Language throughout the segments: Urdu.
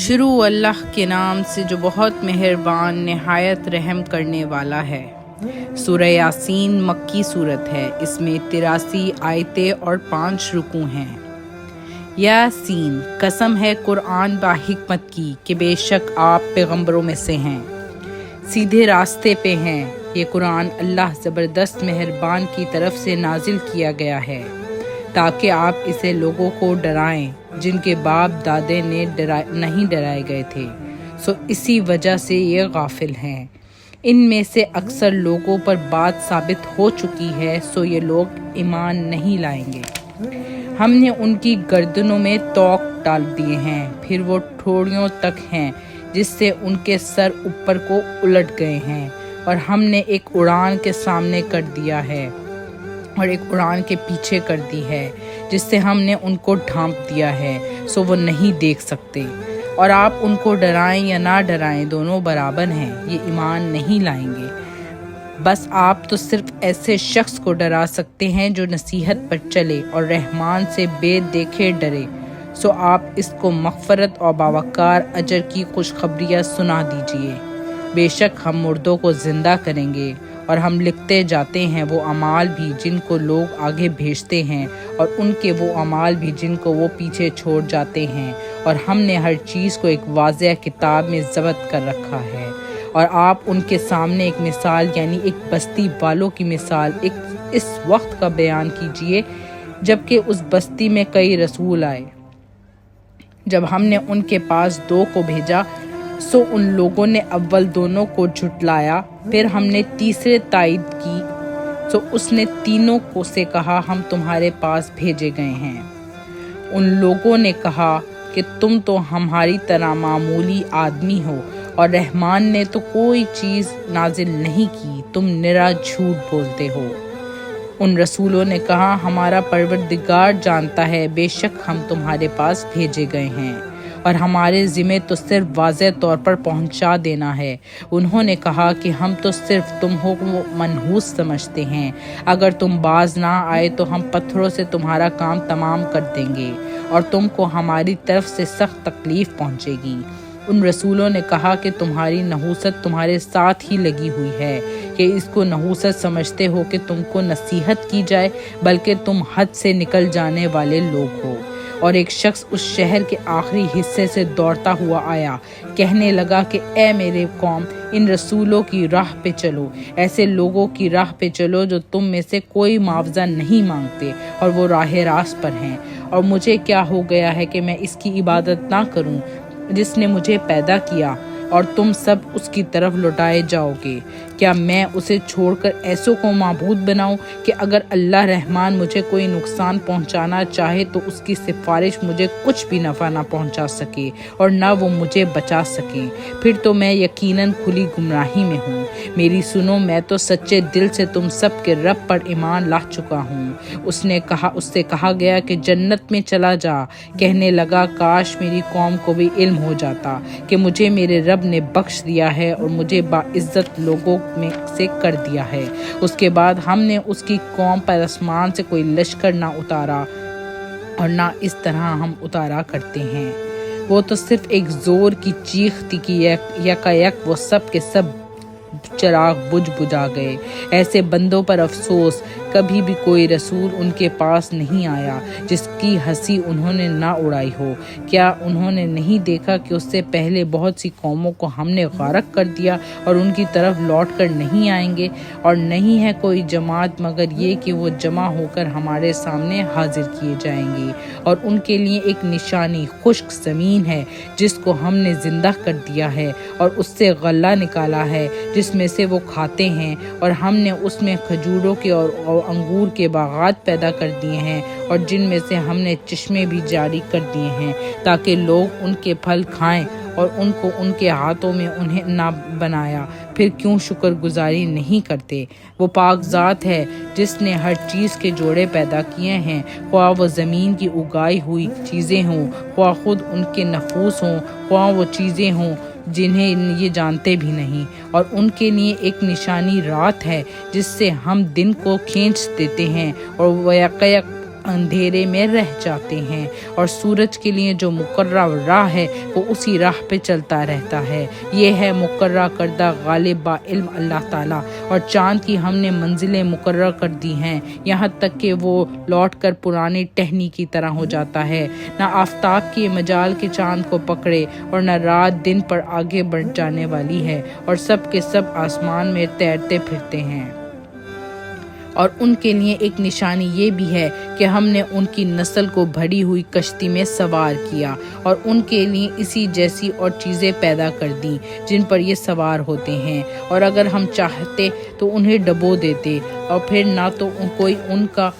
شروع اللہ کے نام سے جو بہت مہربان نہایت رحم کرنے والا ہے۔ سورہ یاسین مکی صورت ہے۔ اس میں 83 آیتیں اور 5 رکوع ہیں۔ یاسین، قسم ہے قرآن با حکمت کی کہ بے شک آپ پیغمبروں میں سے ہیں، سیدھے راستے پہ ہیں۔ یہ قرآن اللہ زبردست مہربان کی طرف سے نازل کیا گیا ہے تاکہ آپ اسے لوگوں کو ڈرائیں جن کے باپ دادے نے نہیں ڈرائے گئے تھے، سو اسی وجہ سے یہ غافل ہیں۔ ان میں سے اکثر لوگوں پر بات ثابت ہو چکی ہے، سو یہ لوگ ایمان نہیں لائیں گے۔ ہم نے ان کی گردنوں میں توق ڈال دیے ہیں، پھر وہ ٹھوڑیوں تک ہیں جس سے ان کے سر اوپر کو الٹ گئے ہیں، اور ہم نے ایک اڑان کے سامنے کر دیا ہے اور ایک اڑان کے پیچھے کر دی ہے جس سے ہم نے ان کو ڈھانپ دیا ہے، سو وہ نہیں دیکھ سکتے۔ اور آپ ان کو ڈرائیں یا نہ ڈرائیں دونوں برابر ہیں، یہ ایمان نہیں لائیں گے۔ بس آپ تو صرف ایسے شخص کو ڈرا سکتے ہیں جو نصیحت پر چلے اور رحمان سے بے دیکھے ڈرے، سو آپ اس کو مغفرت اور باوقار اجر کی خوشخبریاں سنا دیجئے۔ بے شک ہم مردوں کو زندہ کریں گے، اور ہم لکھتے جاتے ہیں وہ اعمال بھی جن کو لوگ آگے بھیجتے ہیں، اور ان کے وہ اعمال بھی جن کو وہ پیچھے چھوڑ جاتے ہیں، اور ہم نے ہر چیز کو ایک واضح کتاب میں ضبط کر رکھا ہے۔ اور آپ ان کے سامنے ایک مثال یعنی ایک بستی والوں کی مثال اس وقت کا بیان کیجئے جبکہ اس بستی میں کئی رسول آئے۔ جب ہم نے ان کے پاس 2 کو بھیجا، سو ان لوگوں نے اول دونوں کو جھٹلایا، پھر ہم نے تیسرے تائید کی، سو اس نے تینوں کو سے کہا ہم تمہارے پاس بھیجے گئے ہیں۔ ان لوگوں نے کہا کہ تم تو ہماری طرح معمولی آدمی ہو، اور رحمان نے تو کوئی چیز نازل نہیں کی، تم نرا جھوٹ بولتے ہو۔ ان رسولوں نے کہا ہمارا پروردگار جانتا ہے، بے شک ہم تمہارے پاس بھیجے گئے ہیں، اور ہمارے ذمہ تو صرف واضح طور پر پہنچا دینا ہے۔ انہوں نے کہا کہ ہم تو صرف تم کو منحوس سمجھتے ہیں، اگر تم باز نہ آئے تو ہم پتھروں سے تمہارا کام تمام کر دیں گے، اور تم کو ہماری طرف سے سخت تکلیف پہنچے گی۔ ان رسولوں نے کہا کہ تمہاری نحوست تمہارے ساتھ ہی لگی ہوئی ہے، کہ اس کو نحوست سمجھتے ہو کہ تم کو نصیحت کی جائے، بلکہ تم حد سے نکل جانے والے لوگ ہو۔ اور ایک شخص اس شہر کے آخری حصے سے دوڑتا ہوا آیا، کہنے لگا کہ اے میرے قوم، ان رسولوں کی راہ پہ چلو، ایسے لوگوں کی راہ پہ چلو جو تم میں سے کوئی معاوضہ نہیں مانگتے اور وہ راہ راست پر ہیں، اور مجھے کیا ہو گیا ہے کہ میں اس کی عبادت نہ کروں جس نے مجھے پیدا کیا، اور تم سب اس کی طرف لوٹائے جاؤ گے۔ کیا میں اسے چھوڑ کر ایسوں کو معبود بناؤں کہ اگر اللہ رحمان مجھے کوئی نقصان پہنچانا چاہے تو اس کی سفارش مجھے کچھ بھی نفع نہ پہنچا سکے اور نہ وہ مجھے بچا سکے، پھر تو میں یقیناً کھلی گمراہی میں ہوں۔ میری سنو، میں تو سچے دل سے تم سب کے رب پر ایمان لا چکا ہوں۔ اس سے کہا گیا کہ جنت میں چلا جا۔ کہنے لگا کاش میری قوم کو بھی علم ہو جاتا کہ مجھے میرے رب نے بخش دیا ہے اور مجھے باعزت لوگوں میں سے کر دیا ہے۔ اس کے بعد ہم نے اس کی قوم پر آسمان سے کوئی لشکر نہ اتارا، اور نہ اس طرح ہم اتارا کرتے ہیں۔ وہ تو صرف ایک زور کی چیخ تھی کہ یکایک وہ سب کے سب چراغ بجھا گئے۔ ایسے بندوں پر افسوس، کبھی بھی کوئی رسول ان کے پاس نہیں آیا جس کی ہنسی انہوں نے نہ اڑائی ہو۔ کیا انہوں نے نہیں دیکھا کہ اس سے پہلے بہت سی قوموں کو ہم نے غرق کر دیا اور ان کی طرف لوٹ کر نہیں آئیں گے؟ اور نہیں ہے کوئی جماعت مگر یہ کہ وہ جمع ہو کر ہمارے سامنے حاضر کیے جائیں گے، اور ان کے لیے ایک نشانی خشک زمین ہے جس کو ہم نے زندہ کر دیا ہے، اور اس سے غلہ نکالا ہے جس میں سے وہ کھاتے ہیں، اور ہم نے اس میں کھجوروں کے اور انگور کے باغات پیدا کر دیے ہیں، اور جن میں سے ہم نے چشمے بھی جاری کر دیے ہیں تاکہ لوگ ان کے پھل کھائیں، اور ان کو ان کے ہاتھوں میں انہیں نہ بنایا، پھر کیوں شکر گزاری نہیں کرتے؟ وہ پاک ذات ہے جس نے ہر چیز کے جوڑے پیدا کیے ہیں، خواہ وہ زمین کی اگائی ہوئی چیزیں ہوں، خواہ خود ان کے نفوس ہوں، خواہ وہ چیزیں ہوں جنہیں یہ جانتے بھی نہیں، اور ان کے لیے ایک نشانی رات ہے جس سے ہم دن کو کھینچ دیتے ہیں، اور وہ یکایک اندھیرے میں رہ جاتے ہیں، اور سورج کے لیے جو مقررہ راہ ہے وہ اسی راہ پہ چلتا رہتا ہے۔ یہ ہے مقررہ کردہ غالب با علم اللہ تعالیٰ، اور چاند کی ہم نے منزلیں مقرر کر دی ہیں، یہاں تک کہ وہ لوٹ کر پرانی ٹہنی کی طرح ہو جاتا ہے، نہ آفتاب کی مجال کے چاند کو پکڑے اور نہ رات دن پر آگے بڑھ جانے والی ہے، اور سب کے سب آسمان میں تیرتے پھرتے ہیں۔ اور ان کے لیے ایک نشانی یہ بھی ہے کہ ہم نے ان کی نسل کو بھری ہوئی کشتی میں سوار کیا، اور ان کے لیے اسی جیسی اور چیزیں پیدا کر دیں جن پر یہ سوار ہوتے ہیں، اور اگر ہم چاہتے تو انہیں ڈبو دیتے، اور پھر نہ تو کوئی ان کا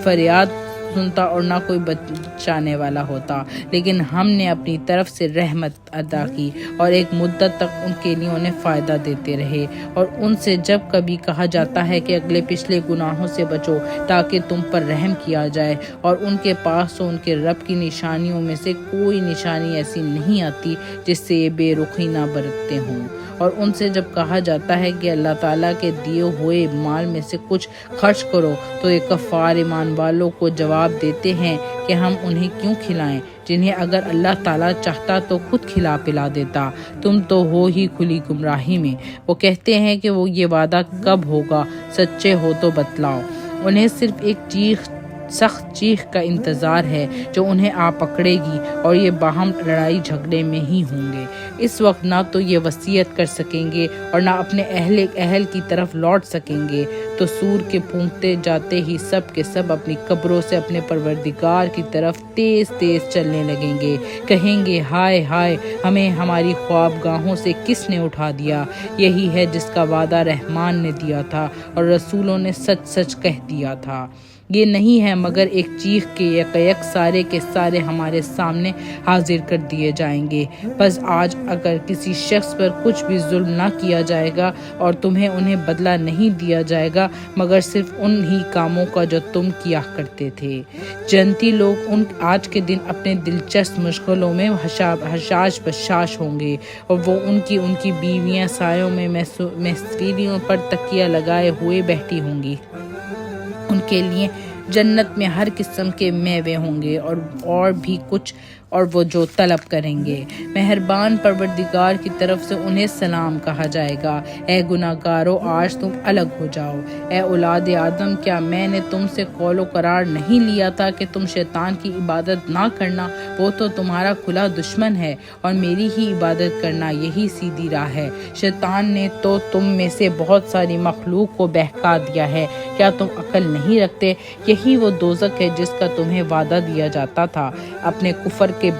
فریاد سنتا اور نہ کوئی بچانے والا ہوتا، لیکن ہم نے اپنی طرف سے رحمت ادا کی اور ایک مدت تک ان کے لیے انہیں فائدہ دیتے رہے۔ اور ان سے جب کبھی کہا جاتا ہے کہ اگلے پچھلے گناہوں سے بچو تاکہ تم پر رحم کیا جائے، اور ان کے پاس تو ان کے رب کی نشانیوں میں سے کوئی نشانی ایسی نہیں آتی جس سے یہ بے رخی نہ برتتے ہوں، اور ان سے جب کہا جاتا ہے کہ اللہ تعالیٰ کے دیے ہوئے مال میں سے کچھ خرچ کرو، تو یہ کفار ایمان والوں کو جواب دیتے ہیں کہ ہم انہیں کیوں کھلائیں جنہیں اگر اللہ تعالیٰ چاہتا تو خود کھلا پلا دیتا، تم تو ہو ہی کھلی گمراہی میں۔ وہ کہتے ہیں کہ وہ یہ وعدہ کب ہوگا، سچے ہو تو بتلاؤ۔ انہیں صرف ایک سخت چیخ کا انتظار ہے جو انہیں آ پکڑے گی، اور یہ باہم لڑائی جھگڑے میں ہی ہوں گے۔ اس وقت نہ تو یہ وصیت کر سکیں گے اور نہ اپنے اہل کی طرف لوٹ سکیں گے، تو سور کے پھونکتے جاتے ہی سب کے سب اپنی قبروں سے اپنے پروردگار کی طرف تیز تیز چلنے لگیں گے، کہیں گے ہائے ہائے، ہمیں ہماری خوابگاہوں سے کس نے اٹھا دیا؟ یہی ہے جس کا وعدہ رحمان نے دیا تھا اور رسولوں نے سچ سچ کہہ دیا تھا۔ یہ نہیں ہے مگر ایک چیخ کے یک سارے کے سارے ہمارے سامنے حاضر کر دیے جائیں گے۔ بس آج اگر کسی شخص پر کچھ بھی ظلم نہ کیا جائے گا اور تمہیں انہیں بدلہ نہیں دیا جائے گا مگر صرف ان ہی کاموں کا جو تم کیا کرتے تھے۔ جنتی لوگ آج کے دن اپنے دلچسپ مشغلوں میں حشاش بشاش ہوں گے، اور وہ ان کی بیویاں سایوں میں مسریوں پر تکیہ لگائے ہوئے بیٹھی ہوں گی۔ ان کے لیے جنت میں ہر قسم کے میوے ہوں گے اور بھی کچھ، اور وہ جو طلب کریں گے۔ مہربان پروردگار کی طرف سے انہیں سلام کہا جائے گا، اے گناہگارو آج تم الگ ہو جاؤ۔ اے اولاد آدم، کیا میں نے تم سے قول و قرار نہیں لیا تھا کہ تم شیطان کی عبادت نہ کرنا؟ وہ تو تمہارا کھلا دشمن ہے، اور میری ہی عبادت کرنا یہی سیدھی راہ ہے۔ شیطان نے تو تم میں سے بہت ساری مخلوق کو بہکا دیا ہے، کیا تم عقل نہیں رکھتے؟ یہی وہ دوزخ ہے جس کا تمہیں وعدہ دیا جاتا تھا۔ اپنے کفر کے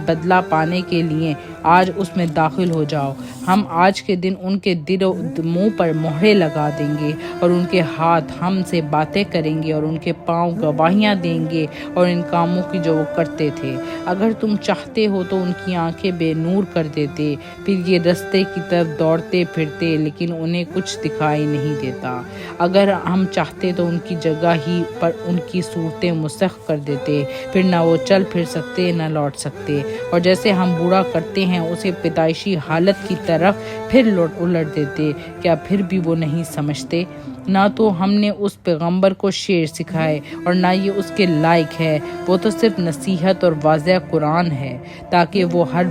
بدلہ پانے کے لیے آج اس میں داخل ہو جاؤ۔ ہم آج کے دن ان کے دل و منہ پر مہرے لگا دیں گے، اور ان کے ہاتھ ہم سے باتیں کریں گے، اور ان کے پاؤں گواہیاں دیں گے اور ان کاموں کی جو وہ کرتے تھے۔ اگر تم چاہتے ہو تو ان کی آنکھیں بے نور کر دیتے، پھر یہ رستے کی طرف دوڑتے پھرتے، لیکن انہیں کچھ دکھائی نہیں دیتا۔ اگر ہم چاہتے تو ان کی جگہ ہی پر ان کی صورتیں مسخ کر دیتے، پھر نہ وہ چل پھر سکتے نہ لوٹ سکتے، اور جیسے ہم بوڑھا کرتے ہیں اسے پیدائشی حالت کی طرف پھر الٹ دیتے، کیا پھر بھی وہ نہیں سمجھتے؟ نہ تو ہم نے اس پیغمبر کو شعر سکھائے اور نہ یہ اس کے لائق ہے، وہ تو صرف نصیحت اور واضح قرآن ہے تاکہ وہ ہر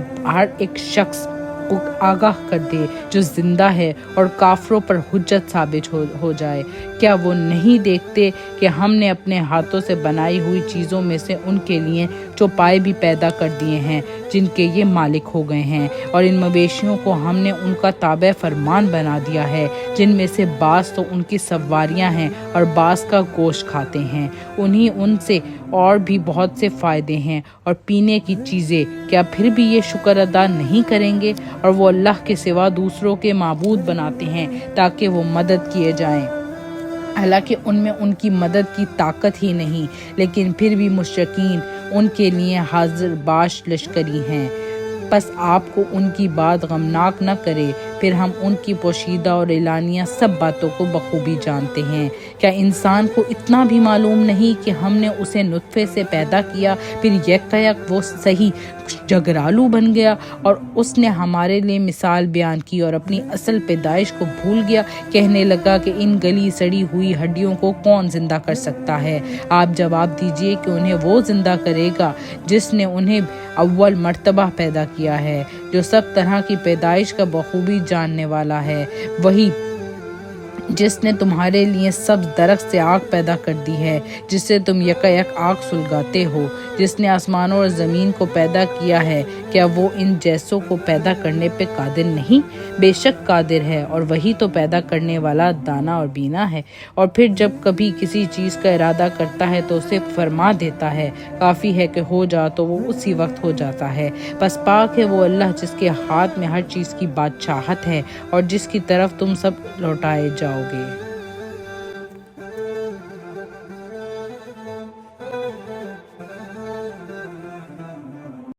ایک شخص کو آگاہ کر دے جو زندہ ہے اور کافروں پر حجت ثابت ہو جائے۔ کیا وہ نہیں دیکھتے کہ ہم نے اپنے ہاتھوں سے بنائی ہوئی چیزوں میں سے ان کے لیے چوپائے بھی پیدا کر دیے ہیں جن کے یہ مالک ہو گئے ہیں، اور ان مویشیوں کو ہم نے ان کا تابع فرمان بنا دیا ہے جن میں سے بعض تو ان کی سواریاں ہیں اور بعض کا گوشت کھاتے ہیں، ان سے اور بھی بہت سے فائدے ہیں اور پینے کی چیزیں، کیا پھر بھی یہ شکر ادا نہیں کریں گے؟ اور وہ اللہ کے سوا دوسروں کے معبود بناتے ہیں تاکہ وہ مدد کیے جائیں، حالانکہ ان میں ان کی مدد کی طاقت ہی نہیں، لیکن پھر بھی مشرکین ان کے لیے حاضر باش لشکری ہیں۔ بس آپ کو ان کی بات غمناک نہ کرے، پھر ہم ان کی پوشیدہ اور اعلانیہ سب باتوں کو بخوبی جانتے ہیں۔ کیا انسان کو اتنا بھی معلوم نہیں کہ ہم نے اسے نطفے سے پیدا کیا، پھر یک وہ صحیح جگرالو بن گیا اور اس نے ہمارے لیے مثال بیان کی اور اپنی اصل پیدائش کو بھول گیا، کہنے لگا کہ ان گلی سڑی ہوئی ہڈیوں کو کون زندہ کر سکتا ہے؟ آپ جواب دیجئے کہ انہیں وہ زندہ کرے گا جس نے انہیں اول مرتبہ پیدا کیا ہے، جو سب طرح کی پیدائش کا بخوبی جاننے والا ہے، وہی جس نے تمہارے لیے سب درخت سے آگ پیدا کر دی ہے جس سے تم یکایک آگ سلگاتے ہو، جس نے آسمانوں اور زمین کو پیدا کیا ہے، کیا وہ ان جیسوں کو پیدا کرنے پہ قادر نہیں؟ بے شک قادر ہے، اور وہی تو پیدا کرنے والا دانا اور بینا ہے، اور پھر جب کبھی کسی چیز کا ارادہ کرتا ہے تو اسے فرما دیتا ہے، کافی ہے کہ ہو جا تو وہ اسی وقت ہو جاتا ہے۔ بس پاک ہے وہ اللہ جس کے ہاتھ میں ہر چیز کی بادشاہت ہے اور جس کی طرف تم سب لوٹائے جاؤ گے۔